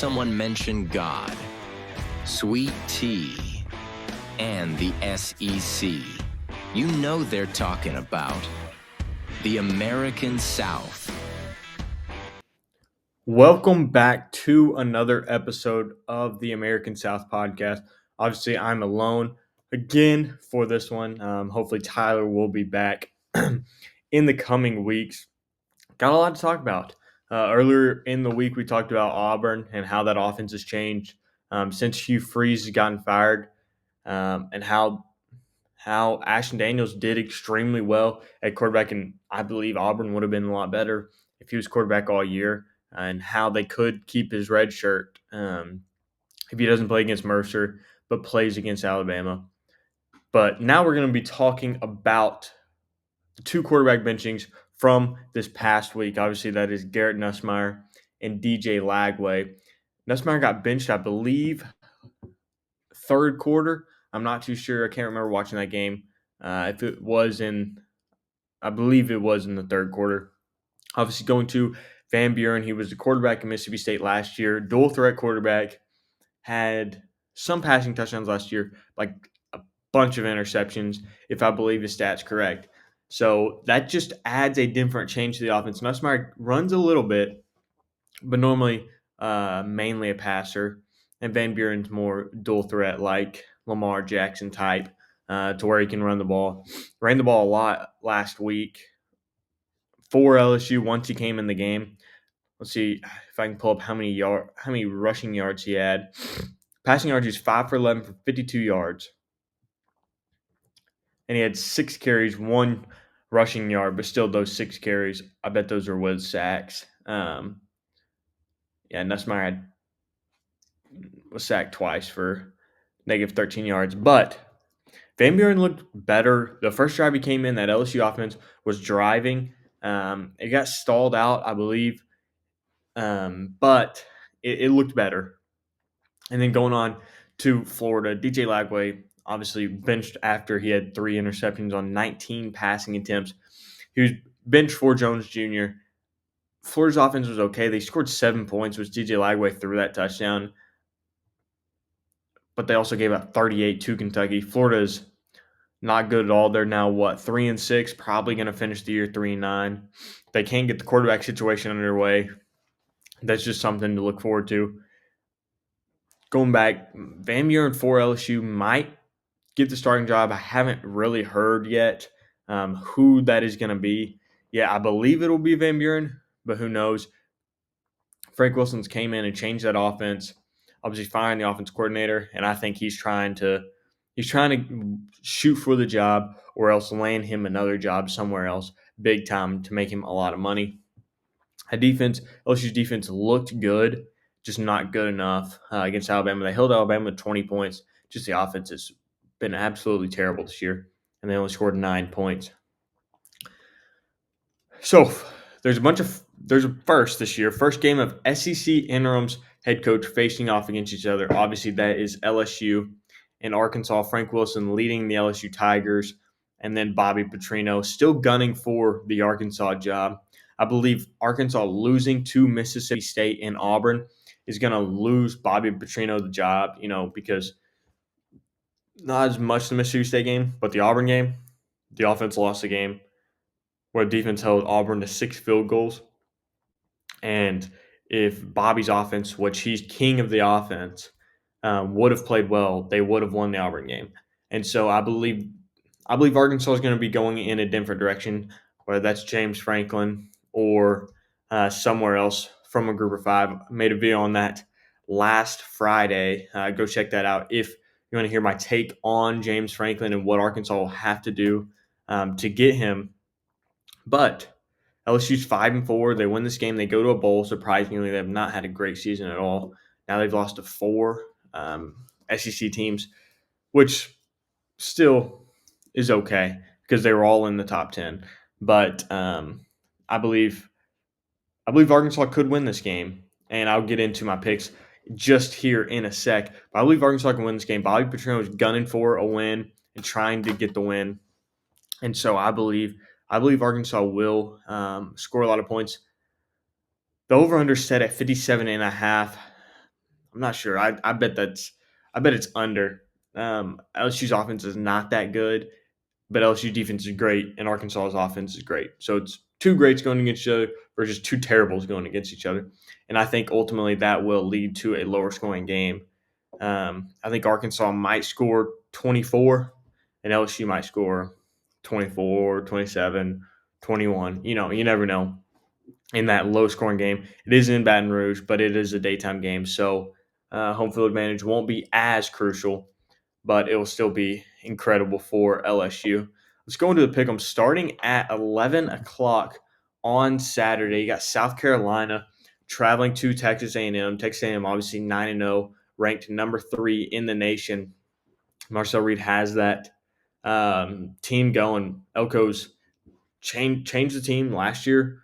Someone mention God, sweet tea, and the SEC, you know they're talking about the American South. Welcome back to another episode of the American South podcast. Obviously, I'm alone again for this one. Hopefully, Tyler will be back in the coming weeks. Got a lot to talk about. Earlier in the week, we talked about Auburn and how that offense has changed since Hugh Freeze has gotten fired, and how Ashton Daniels did extremely well at quarterback, and I believe Auburn would have been a lot better if he was quarterback all year, and how they could keep his red shirt if he doesn't play against Mercer, but plays against Alabama. But now we're going to be talking about the two quarterback benchings from this past week. Obviously, that is Garrett Nussmeier and DJ Lagway. Nussmeier got benched, I believe, third quarter. I'm not too sure. I can't remember watching that game. If it was I believe it was in the third quarter. Obviously, going to Van Buren, he was the quarterback at Mississippi State last year, dual threat quarterback, had some passing touchdowns last year, like a bunch of interceptions, if I believe his stats correct. So that just adds a different change to the offense. Nussmeier runs a little bit, but normally mainly a passer. And Van Buren's more dual threat, like Lamar Jackson type, to where he can run the ball. Ran the ball a lot last week for LSU once he came in the game. Let's see if I can pull up how many rushing yards he had. Passing yards, he's 5 for 11 for 52 yards. And he had 6 carries, 1 rushing yard, but still those 6 carries, I bet those are with sacks. Nussmeier was sacked twice for negative 13 yards. But Van Buren looked better. The first drive he came in, that LSU offense was driving. It got stalled out, I believe, but it looked better. And then going on to Florida, DJ Lagway obviously benched after he had 3 interceptions on 19 passing attempts. He was benched for Jones Jr. Florida's offense was okay. They scored 7 points, which DJ Lagway threw that touchdown. But they also gave up 38 to Kentucky. Florida's not good at all. They're now 3-6, probably going to finish the year 3-9. They can't get the quarterback situation underway. That's just something to look forward to. Going back, Van Buren for LSU might get the starting job. I haven't really heard yet who that is going to be. Yeah, I believe it'll be Van Buren, but who knows? Frank Wilson's came in and changed that offense. Obviously, firing the offense coordinator, and I think he's trying to shoot for the job, or else land him another job somewhere else, big time, to make him a lot of money. LSU's defense looked good, just not good enough against Alabama. They held Alabama to 20 points. Just the offense has been absolutely terrible this year, and they only scored 9 points. So there's a first this year. First game of SEC interims head coach facing off against each other. Obviously, that is LSU and Arkansas. Frank Wilson leading the LSU Tigers, and then Bobby Petrino still gunning for the Arkansas job. I believe Arkansas losing to Mississippi State and Auburn is going to lose Bobby Petrino the job, because not as much the Mississippi State game, but the Auburn game, the offense lost the game, where defense held Auburn to 6 field goals. And if Bobby's offense, which he's king of the offense, would have played well, they would have won the Auburn game. And so I believe Arkansas is going to be going in a different direction, whether that's James Franklin or somewhere else from a group of 5. I made a video on that last Friday. Go check that out if you want to hear my take on James Franklin and what Arkansas will have to do to get him. But LSU's 5-4. They win this game. They go to a bowl. Surprisingly, they have not had a great season at all. Now they've lost to 4 SEC teams, which still is okay because they were all in the top 10. But I believe Arkansas could win this game, and I'll get into my picks just here in a sec. But I believe Arkansas can win this game. Bobby Petrino is gunning for a win and trying to get the win, and so I believe Arkansas will score a lot of points. The over-under set at 57.5. I'm not sure. I bet it's under. LSU's offense is not that good, but LSU defense is great, and Arkansas's offense is great. So it's two greats going against each other versus two terribles going against each other. And I think ultimately that will lead to a lower scoring game. I think Arkansas might score 24, and LSU might score 24, 27, 21. You never know in that low scoring game. It is in Baton Rouge, but it is a daytime game. So home field advantage won't be as crucial, but it will still be incredible for LSU. Let's go into the pick 'em starting at 11 o'clock on Saturday. You got South Carolina traveling to Texas A&M. Texas A&M obviously 9-0, ranked number 3 in the nation. Marcel Reed has that team going. Elko's changed the team last year.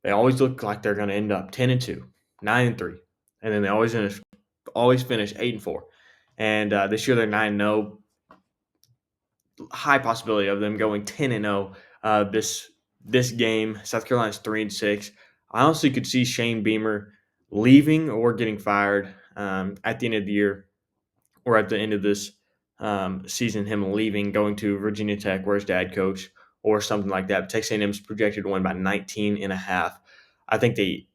They always look like they're going to end up 10-2, 9-3, and then they always finish 8-4. And this year they're 9-0. High possibility of them going 10-0 this game. South Carolina's 3-6. I honestly could see Shane Beamer leaving or getting fired at the end of the year, or at the end of this season, him leaving, going to Virginia Tech, where his dad coached, or something like that. But Texas A&M is projected to win by 19.5. I think they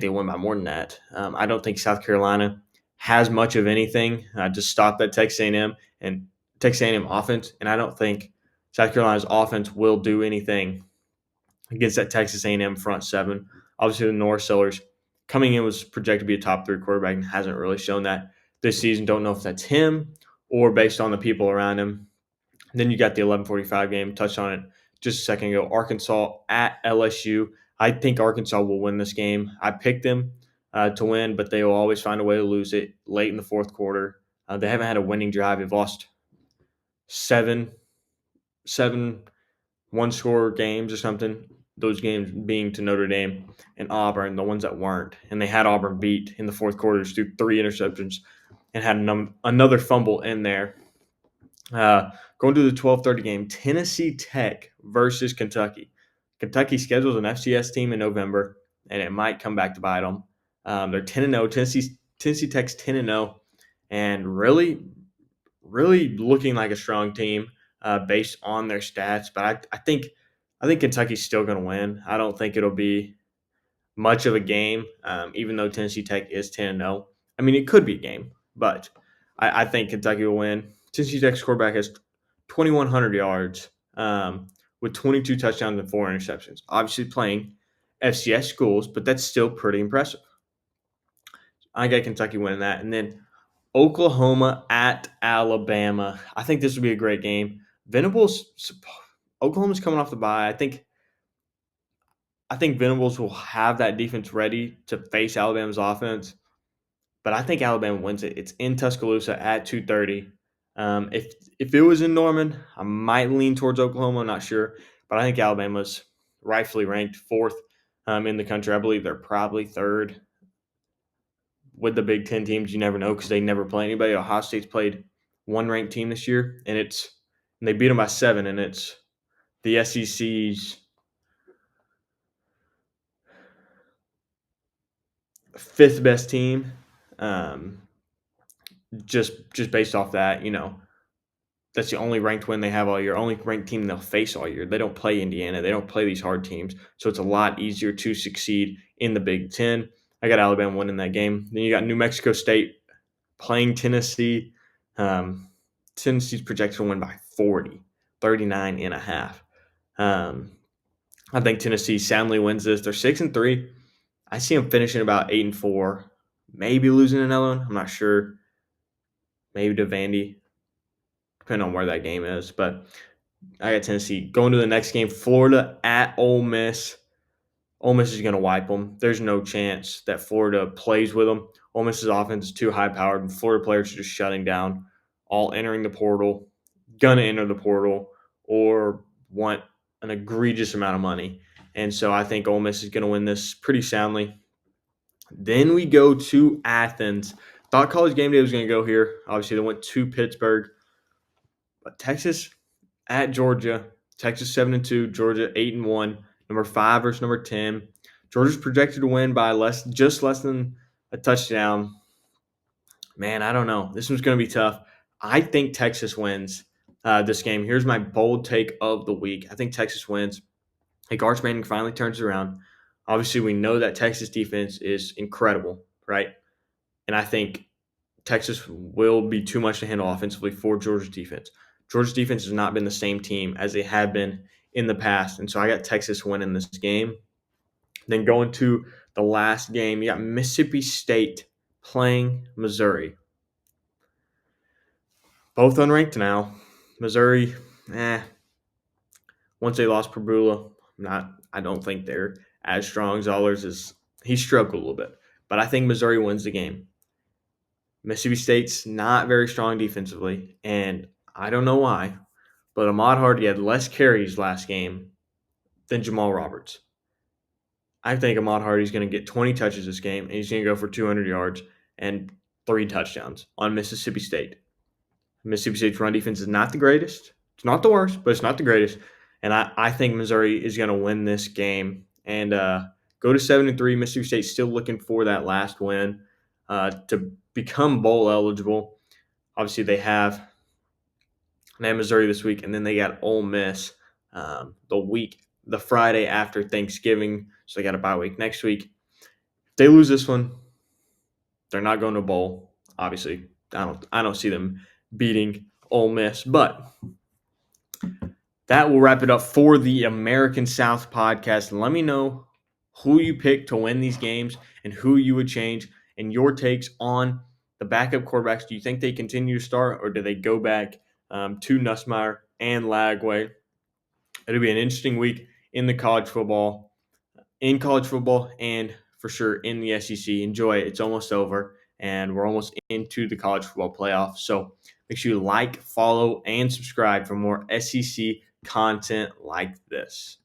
win by more than that. I don't think South Carolina has much of anything to stop that Texas A&M and Texas A&M offense, and I don't think South Carolina's offense will do anything against that Texas A&M front seven. Obviously, the Norris Sellers coming in was projected to be a top 3 quarterback and hasn't really shown that this season. Don't know if that's him or based on the people around him. Then you got the 11:45 game. Touched on it just a second ago. Arkansas at LSU. I think Arkansas will win this game. I picked them to win, but they will always find a way to lose it late in the fourth quarter. They haven't had a winning drive. They've lost seven one-score games or something. Those games being to Notre Dame and Auburn, the ones that weren't. And they had Auburn beat in the fourth quarter through 3 interceptions and had another fumble in there. Going to the 12:30 game, Tennessee Tech versus Kentucky. Kentucky schedules an FCS team in November, and it might come back to bite them. They're 10-0. Tennessee Tech's 10-0, and really, really looking like a strong team based on their stats. But I think Kentucky's still going to win. I don't think it'll be much of a game, even though Tennessee Tech is 10-0. I mean, it could be a game, but I think Kentucky will win. Tennessee Tech's quarterback has 2,100 yards with 22 touchdowns and 4 interceptions. Obviously playing FCS schools, but that's still pretty impressive. I got Kentucky winning that. And then Oklahoma at Alabama. I think this would be a great game. Oklahoma's coming off the bye. I think Venables will have that defense ready to face Alabama's offense, but I think Alabama wins it. It's in Tuscaloosa at 2:30. If it was in Norman, I might lean towards Oklahoma. I'm not sure, but I think Alabama's rightfully ranked 4th in the country. I believe they're probably 3rd with the Big Ten teams. You never know because they never play anybody. Ohio State's played one ranked team this year, and they beat them by 7, and it's the SEC's 5th best team. Just based off that, that's the only ranked win they have all year, only ranked team they'll face all year. They don't play Indiana. They don't play these hard teams. So it's a lot easier to succeed in the Big Ten. I got Alabama winning that game. Then you got New Mexico State playing Tennessee. Tennessee's projected to win by 40, 39.5. I think Tennessee soundly wins this. They're 6-3. I see them finishing about 8-4, maybe losing another one. I'm not sure. Maybe to Vandy, depending on where that game is. But I got Tennessee. Going to the next game, Florida at Ole Miss. Ole Miss is going to wipe them. There's no chance that Florida plays with them. Ole Miss's offense is too high-powered, and Florida players are just shutting down, all entering the portal, going to enter the portal, or want an egregious amount of money. And so I think Ole Miss is going to win this pretty soundly. Then we go to Athens. Thought College Game Day was going to go here. Obviously, they went to Pittsburgh. But Texas at Georgia. Texas 7-2. Georgia 8-1. Number 5 versus number 10. Georgia's projected to win by just less than a touchdown. Man, I don't know. This one's going to be tough. I think Texas wins this game. Here's my bold take of the week. I think Texas wins. I think Arch Manning finally turns around. Obviously, we know that Texas defense is incredible, right? And I think Texas will be too much to handle offensively for Georgia's defense. Georgia's defense has not been the same team as they have been in the past. And so I got Texas winning this game. Then going to the last game, you got Mississippi State playing Missouri. Both unranked now. Missouri, once they lost Prabula, I don't think they're as strong. Zollers he struggled a little bit. But I think Missouri wins the game. Mississippi State's not very strong defensively, and I don't know why, but Ahmad Hardy had less carries last game than Jamal Roberts. I think Ahmad Hardy's going to get 20 touches this game, and he's going to go for 200 yards and 3 touchdowns on Mississippi State. Mississippi State's run defense is not the greatest. It's not the worst, but it's not the greatest. And I think Missouri is going to win this game and go to 7-3. Mississippi State's still looking for that last win to become bowl eligible. Obviously, they have Missouri this week, and then they got Ole Miss the Friday after Thanksgiving. So they got a bye week next week. If they lose this one, they're not going to bowl. Obviously, I don't see them beating Ole Miss, but that will wrap it up for the American South podcast. Let me know who you pick to win these games and who you would change and your takes on the backup quarterbacks. Do you think they continue to start or do they go back to Nussmeier and Lagway? It'll be an interesting week in college football and for sure in the SEC. Enjoy it. It's almost over and we're almost into the college football playoffs. So make sure you like, follow, and subscribe for more SEC content like this.